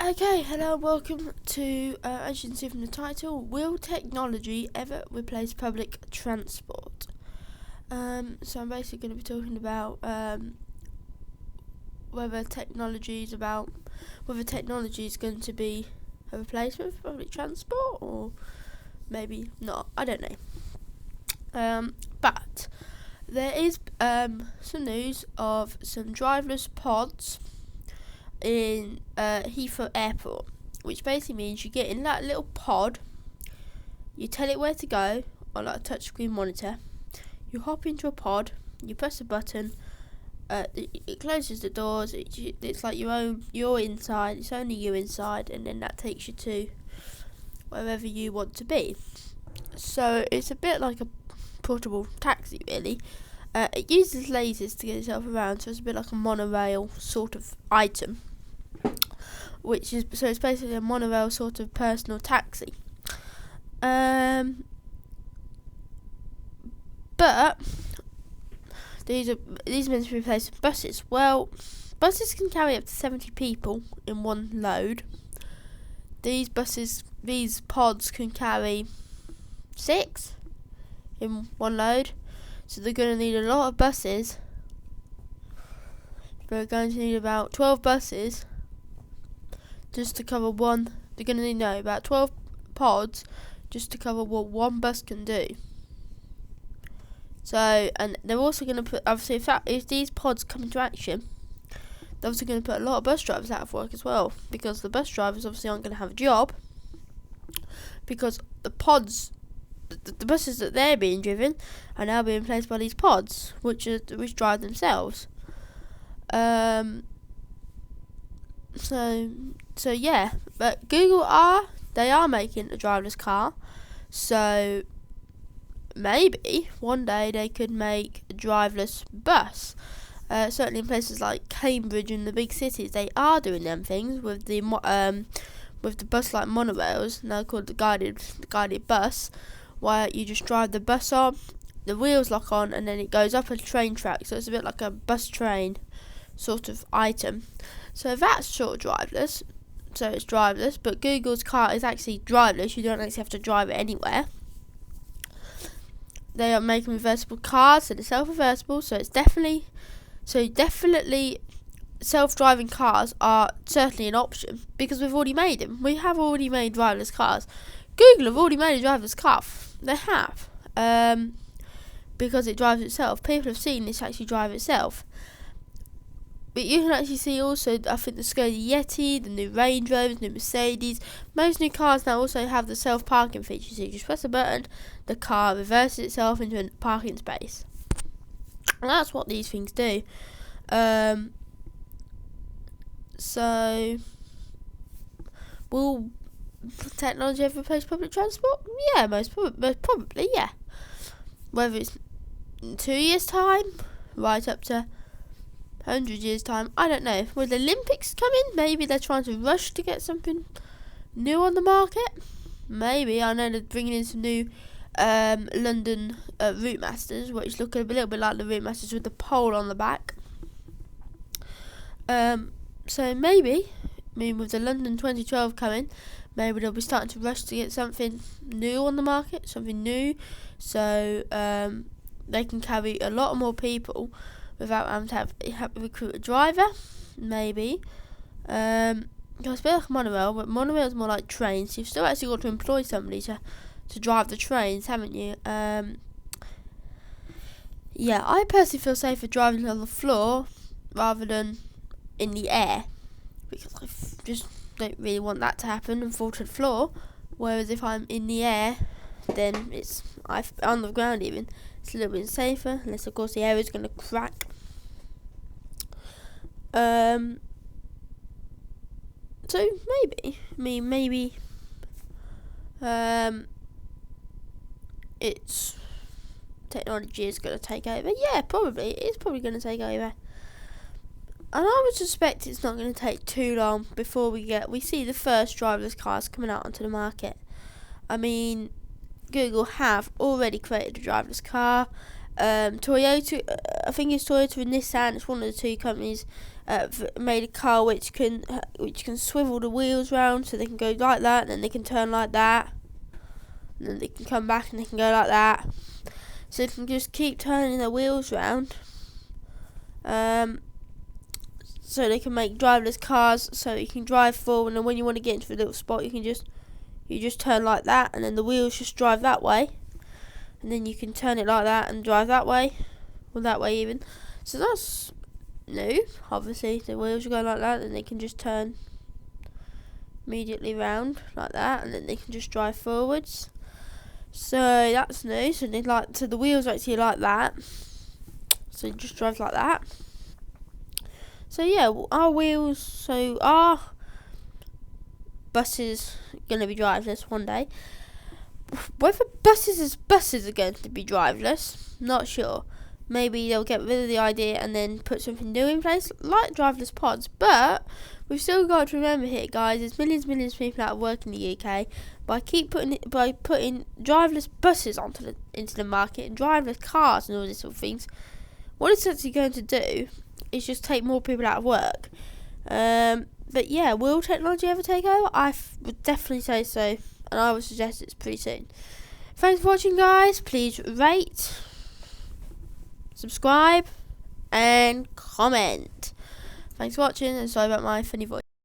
Okay, hello, welcome to, as you can see from the title, will technology ever replace public transport? So I'm basically going to be talking about whether technology is going to be a replacement for public transport, or maybe not, I don't know. But there is some news of some driverless pods in Heathrow Airport, which basically means you get in that little pod, you tell it where to go on like a touchscreen monitor, you hop into a pod, you press a button, it closes the doors, it's like you're inside, it's only you inside, and then that takes you to wherever you want to be. So it's a bit like a portable taxi really. It uses lasers to get itself around, so it's a bit like a monorail sort of item, so it's basically a monorail sort of personal taxi. But these are meant to replace buses. Well, buses can carry up to 70 people in one load. These pods can carry 6 in one load. So they're going to need a lot of buses. They're going to need about 12 buses just to cover one. They're going to need about 12 pods just to cover what one bus can do. So, and they're also going to put, obviously, if these pods come into action, they're also going to put a lot of bus drivers out of work as well, because the bus drivers obviously aren't going to have a job, because the pods, the buses that they're being driven are now being replaced by these pods, which drive themselves. So yeah, but Google are making a driverless car, so maybe one day they could make a driverless bus. Certainly in places like Cambridge and the big cities, they are doing them things with the bus like monorails, now called the guided bus, where you just drive the bus on, the wheels lock on, and then it goes up a train track. So it's a bit like a bus train sort of item. So that's sort of driverless. So it's driverless, but Google's car is actually driverless. You don't actually have to drive it anywhere. They are making reversible cars, so they're self-reversible. So definitely self-driving cars are certainly an option, because we've already made them. We have already made driverless cars. Google have already made a driverless car. They have, because it drives itself. People have seen this actually drive itself. But you can actually see also, I think the Skoda Yeti, the new Range Rovers, new Mercedes, most new cars now also have the self-parking feature. So you just press a button, the car reverses itself into a parking space. And that's what these things do. So, will technology ever replace public transport? Yeah, most probably, yeah. Whether it's in 2 years' time, right up to 100 years' time, I don't know. Will the Olympics come in? Maybe they're trying to rush to get something new on the market. Maybe. I know they're bringing in some new London Route Masters, which look a little bit like the Route Masters with the pole on the back. So maybe, with the London 2012 coming, maybe they'll be starting to rush to get something new on the market, something new, so they can carry a lot more people without having to have to recruit a driver. Maybe. Because it's a bit like a monorail, but monorail is more like trains. You've still actually got to employ somebody to drive the trains, haven't you? Yeah, I personally feel safer driving on the floor rather than in the air, because I just don't really want that to happen and fall to the floor. Whereas if I'm in the air, then it's on the ground even. It's a little bit safer, unless of course the air is going to crack. So maybe it's technology is going to take over. Yeah, probably. It's probably going to take over. And I would suspect it's not going to take too long before we see the first driverless cars coming out onto the market. I mean, Google have already created a driverless car. Toyota, I think it's Toyota and Nissan. It's one of the two companies made a car which can swivel the wheels round, so they can go like that, and then they can turn like that, and then they can come back and they can go like that. So they can just keep turning their wheels round. So they can make driverless cars, so you can drive forward, and when you want to get into a little spot, you just turn like that, and then the wheels just drive that way, and then you can turn it like that and drive that way, or that way even. So that's new. Obviously the wheels go like that, and they can just turn immediately round like that, and then they can just drive forwards. So that's new. So the wheels are actually like that, so it just drives like that. So yeah, our buses are going to be driverless one day. Whether buses are going to be driverless, not sure. Maybe they'll get rid of the idea and then put something new in place, like driverless pods. But we've still got to remember here, guys, there's millions of people out of work in the UK. By putting driverless buses into the market, and driverless cars and all these sort of things, what it's actually going to do is just take more people out of work. But yeah, will technology ever take over? I would definitely say so, and I would suggest it's pretty soon. Thanks for watching, guys. Please rate, subscribe, and comment. Thanks for watching, and sorry about my funny voice.